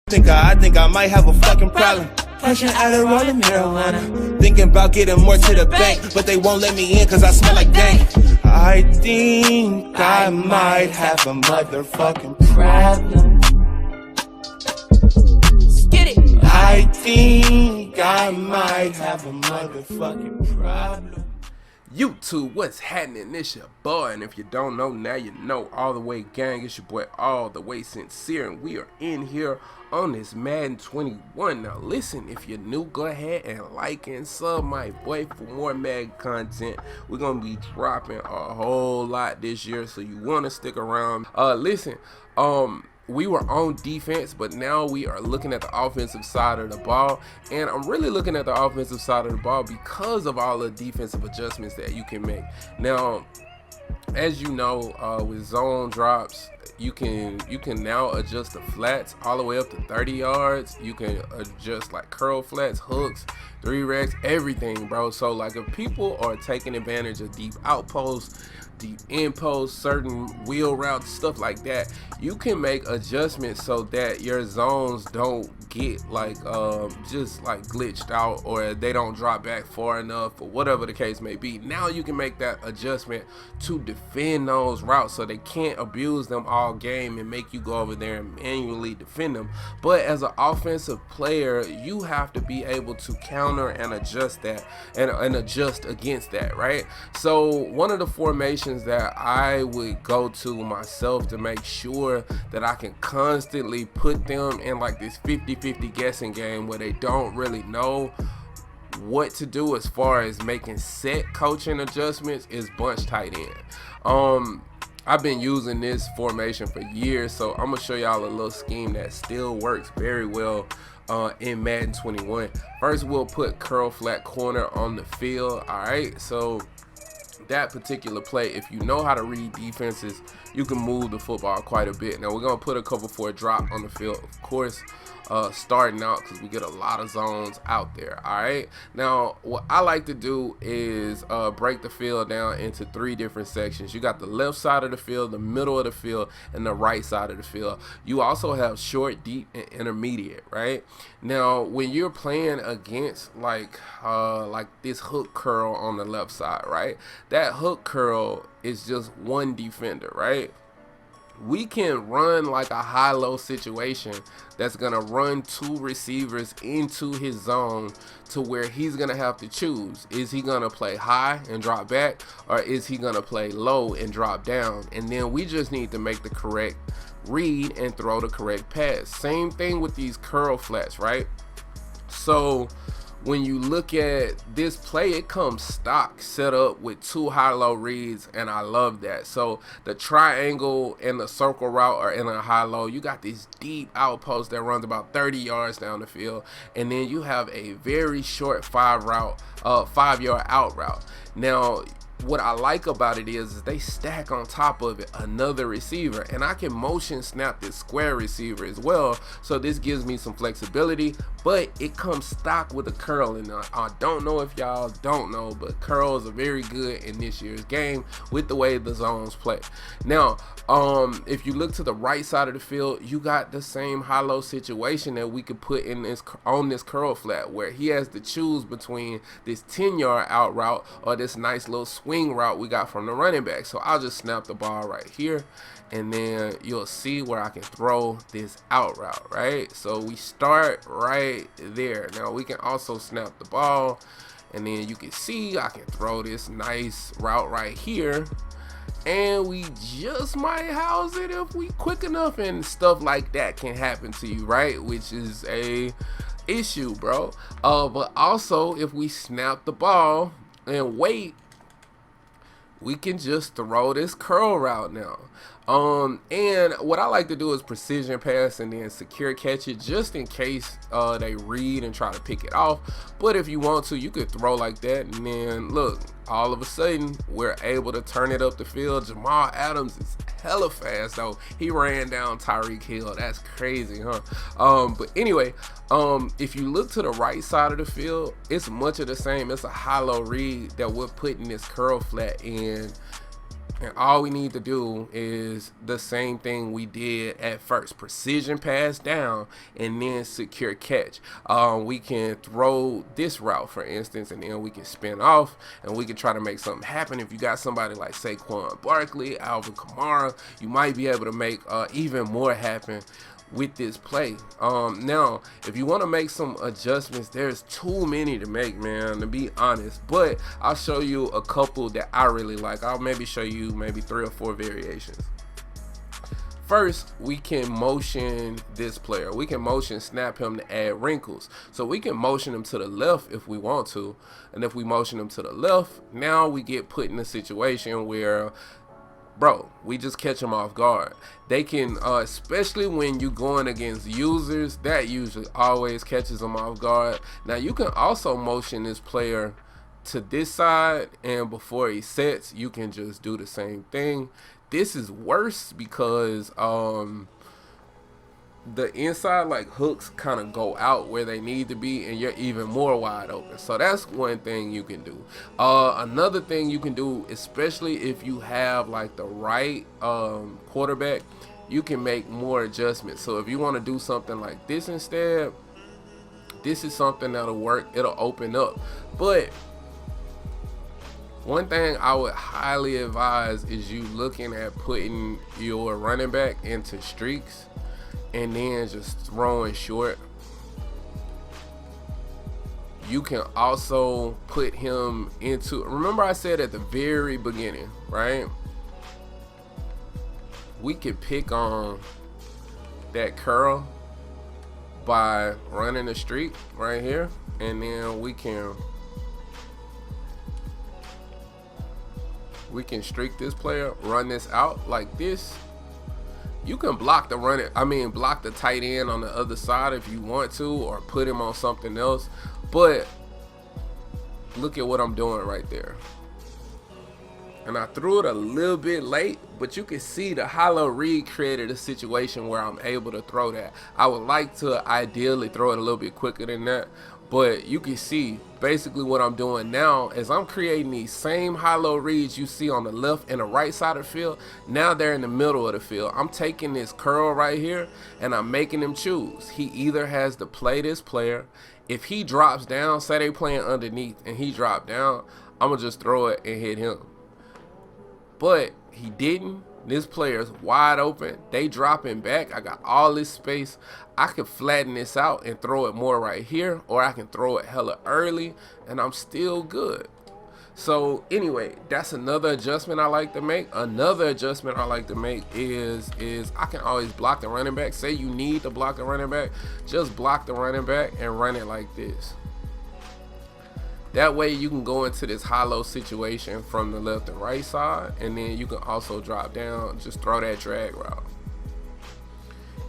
I think I might have a fucking problem. Pushing out a rolling marijuana. Thinking about getting more to the bank, but they won't let me in cause I smell like dank. I think I might have a motherfucking problem. Get it. I think I might have a motherfucking problem. YouTube, what's happening? It's your boy, and if you don't know, now you know. All the way gang, it's your boy All the Way Sincere, and we are in here on this Madden 21. Now listen, if you're new, go ahead and like and sub my boy for more Madden content. We're gonna be dropping a whole lot this year, so you want to stick around. Listen, we were on defense, but now we are looking at the offensive side of the ball, and I'm really looking at the offensive side of the ball because of all the defensive adjustments that you can make. Now, as you know, with zone drops, you can now adjust the flats all the way up to 30 yards. You can adjust like curl flats, hooks, 3-recs, everything, bro. So like if people are taking advantage of deep outposts, deep in posts, certain wheel routes, stuff like that, you can make adjustments so that your zones don't get like just like glitched out, or they don't drop back far enough, or whatever the case may be. Now you can make that adjustment to defend those routes so they can't abuse them all game and make you go over there and manually defend them. But as an offensive player, you have to be able to counter and adjust that and adjust against that, right? So one of the formations that I would go to myself to make sure that I can constantly put them in like this 50-50 guessing game where they don't really know what to do as far as making set coaching adjustments is bunch tight end. I've been using this formation for years, so I'm gonna show y'all a little scheme that still works very well in Madden 21. First, we'll put curl flat corner on the field. All right, so that particular play, if you know how to read defenses, you can move the football quite a bit. Now we're gonna put a cover for a drop on the field, of course, starting out, because we get a lot of zones out there. All right, now what I like to do is break the field down into 3 different sections. You got the left side of the field, the middle of the field, and the right side of the field. You also have short, deep, and intermediate, right? Now when you're playing against like this hook curl on the left side, right, that hook curl is just one defender, right? We can run like a high-low situation that's gonna run 2 receivers into his zone to where he's gonna have to choose. Is he gonna play high and drop back, or is he gonna play low and drop down? And then we just need to make the correct read and throw the correct pass. Same thing with these curl flats, right? So when you look at this play, it comes stock set up with 2 high-low reads, and I love that. So the triangle and the circle route are in a high-low. You got this deep outpost that runs about 30 yards down the field, and then you have a very short 5-yard out route. Now what I like about it is they stack on top of it another receiver, and I can motion snap this square receiver as well, so this gives me some flexibility, but it comes stock with a curl. And I don't know if y'all don't know, but curls are very good in this year's game with the way the zones play. Now if you look to the right side of the field, you got the same high-low situation that we could put in this on this curl flat, where he has to choose between this 10-yard out route or this nice little swing route we got from the running back. So I'll just snap the ball right here, and then you'll see where I can throw this out route, right? So we start right there. Now we can also snap the ball, and then you can see I can throw this nice route right here, and we just might house it if we quick enough, and stuff like that can happen to you, right? Which is a issue, bro. But also if we snap the ball and wait, we can just throw this curl route now. And what I like to do is precision pass and then secure catch it, just in case they read and try to pick it off. But if you want to, you could throw like that, and then look, all of a sudden we're able to turn it up the field. Jamal Adams is hella fast, though. He ran down Tyreek Hill. That's crazy, huh? But anyway, if you look to the right side of the field, it's much of the same. It's a high-low read that we're putting this curl flat in And all we need to do is the same thing we did at first. Precision pass down and then secure catch. We can throw this route, for instance, and then we can spin off and we can try to make something happen. If you got somebody like Saquon Barkley, Alvin Kamara, you might be able to make even more happen with this play. Now, if you want to make some adjustments, there's too many to make, man, to be honest, but I'll show you a couple that I really like. I'll maybe show you maybe 3 or 4 variations. First, we can motion this player. We can motion snap him to add wrinkles. So we can motion him to the left if we want to. And if we motion him to the left, now we get put in a situation where, bro, we just catch them off guard. They can, especially when you're going against users, that usually always catches them off guard. Now, you can also motion this player to this side, and before he sets, you can just do the same thing. This is worse because the inside like hooks kind of go out where they need to be, and you're even more wide open. So that's one thing you can do. Another thing you can do, especially if you have like the right quarterback, you can make more adjustments. So if you want to do something like this instead, this is something that'll work. It'll open up. But one thing I would highly advise is you looking at putting your running back into streaks and then just throwing short. You can also put him into, remember I said at the very beginning, right? We could pick on that curl by running a streak right here, and then we can streak this player, run this out like this. You can block the block the tight end on the other side if you want to, or put him on something else. But look at what I'm doing right there. And I threw it a little bit late, but you can see the hollow read created a situation where I'm able to throw that. I would like to ideally throw it a little bit quicker than that, but you can see basically what I'm doing now is I'm creating these same hollow reads you see on the left and the right side of the field. Now they're in the middle of the field. I'm taking this curl right here and I'm making him choose. He either has to play this player. If he drops down, say they playing underneath and he dropped down, I'm gonna just throw it and hit him. But he didn't. This player's wide open. They dropping back. I got all this space. I can flatten this out and throw it more right here, or I can throw it hella early and I'm still good. So anyway, that's another adjustment I like to make. Another adjustment I like to make is I can always block the running back. Say you need to block the running back, just block the running back and run it like this. That way you can go into this hollow situation from the left and right side, and then you can also drop down, just throw that drag route.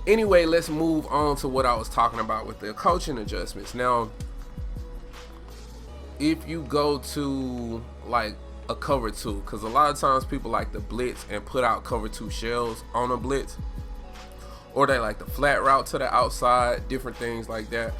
Anyway, let's move on to what I was talking about with the coaching adjustments. Now, if you go to like a cover 2, because a lot of times people like to blitz and put out cover 2 shells on a blitz, or they like the flat route to the outside, different things like that.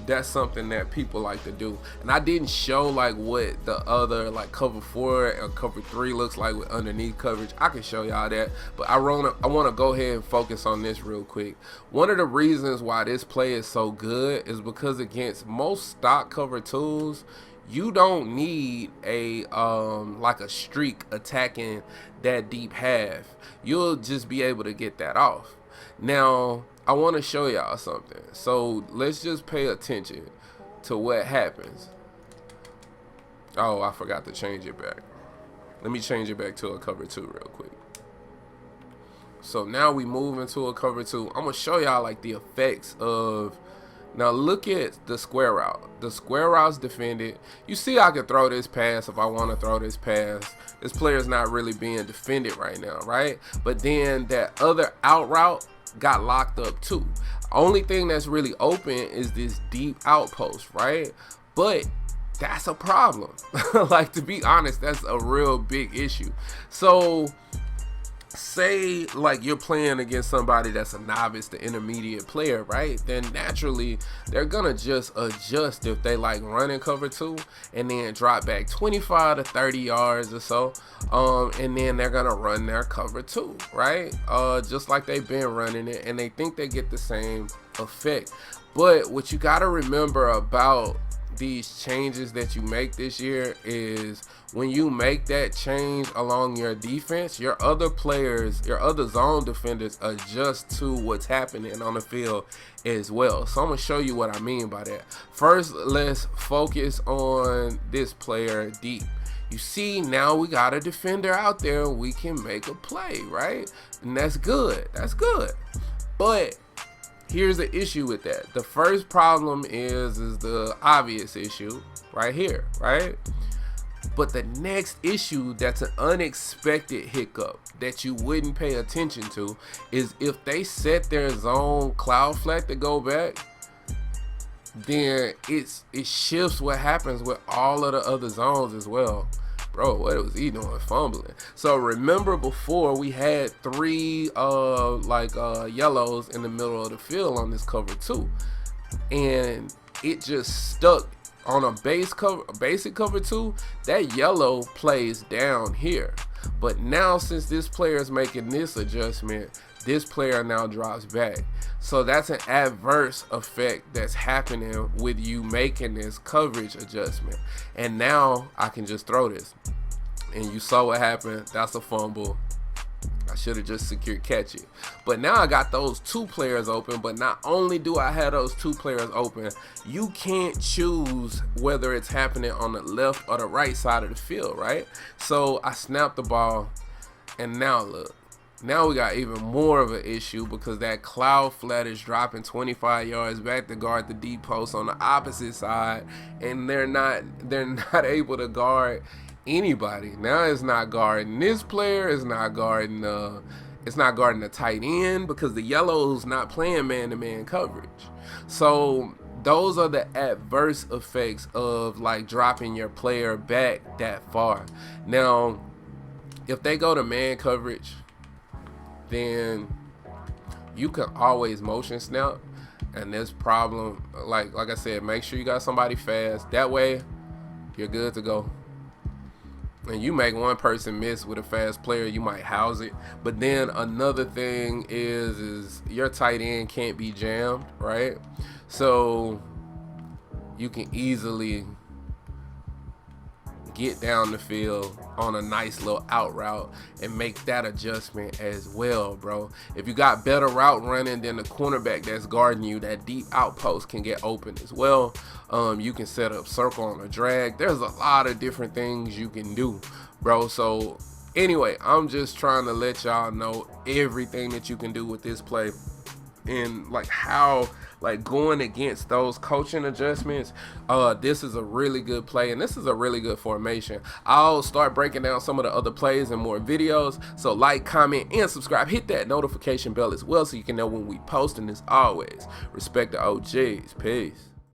That's something that people like to do. And I didn't show like what the other like cover 4 or cover 3 looks like with underneath coverage. I can show y'all that, but I want to go ahead and focus on this real quick. One of the reasons why this play is so good is because against most stock cover 2s, you don't need a like a streak attacking that deep half. You'll just be able to get that off. Now, I want to show y'all something. So let's just pay attention to what happens. Oh, I forgot to change it back. Let me change it back to a cover 2 real quick. So now we move into a cover 2. I'm going to show y'all like the effects of. Now look at the square route. The square route's defended. You see I can throw this pass if I want to throw this pass. This player's not really being defended right now, right? But then that other out route got locked up too. Only thing that's really open is this deep outpost, right? But that's a problem. Like, to be honest, that's a real big issue. So say like you're playing against somebody that's a novice to intermediate player, right? Then naturally they're gonna just adjust if they like run in cover 2 and then drop back 25 to 30 yards or so, and then they're gonna run their cover 2, right? Just like they've been running it, and they think they get the same effect. But what you gotta remember about these changes that you make this year is when you make that change along your defense, your other players, your other zone defenders adjust to what's happening on the field as well. So I'm gonna show you what I mean by that. First, let's focus on this player deep. You see, now we got a defender out there and we can make a play, right? And that's good. That's good. But here's the issue with that. The first problem is the obvious issue right here, right? But the next issue that's an unexpected hiccup that you wouldn't pay attention to is if they set their zone cloud flat to go back, then it shifts what happens with all of the other zones as well. Bro, what was he doing? Fumbling. So remember before we had 3 yellows in the middle of the field on this cover 2, and it just stuck on a basic cover 2. That yellow plays down here, but now since this player is making this adjustment, this player now drops back. So that's an adverse effect that's happening with you making this coverage adjustment. And now I can just throw this. And you saw what happened. That's a fumble. I should have just secured catch it. But now I got those 2 players open. But not only do I have those 2 players open, you can't choose whether it's happening on the left or the right side of the field, right? So I snapped the ball, and now look. Now we got even more of an issue because that cloud flat is dropping 25 yards back to guard the deep post on the opposite side, and they're not able to guard anybody. Now it's not guarding this player, it's not guarding the tight end because the yellow's not playing man-to-man coverage. So those are the adverse effects of like dropping your player back that far. Now, if they go to man coverage, then you can always motion snap, and this problem, like I said, make sure you got somebody fast. That way you're good to go. And you make one person miss with a fast player, you might house it. But then another thing is your tight end can't be jammed, right? So you can easily get down the field on a nice little out route and make that adjustment as well, bro. If you got better route running, then the cornerback that's guarding you, that deep outpost, can get open as well. You can set up circle on a drag. There's a lot of different things you can do, bro. So anyway, I'm just trying to let y'all know everything that you can do with this play, and like how like going against those coaching adjustments, this is a really good play, and this is a really good formation. I'll start breaking down some of the other plays and more videos, so like, comment, and subscribe. Hit that notification bell as well so you can know when we post, and as always, respect the OGs. Peace.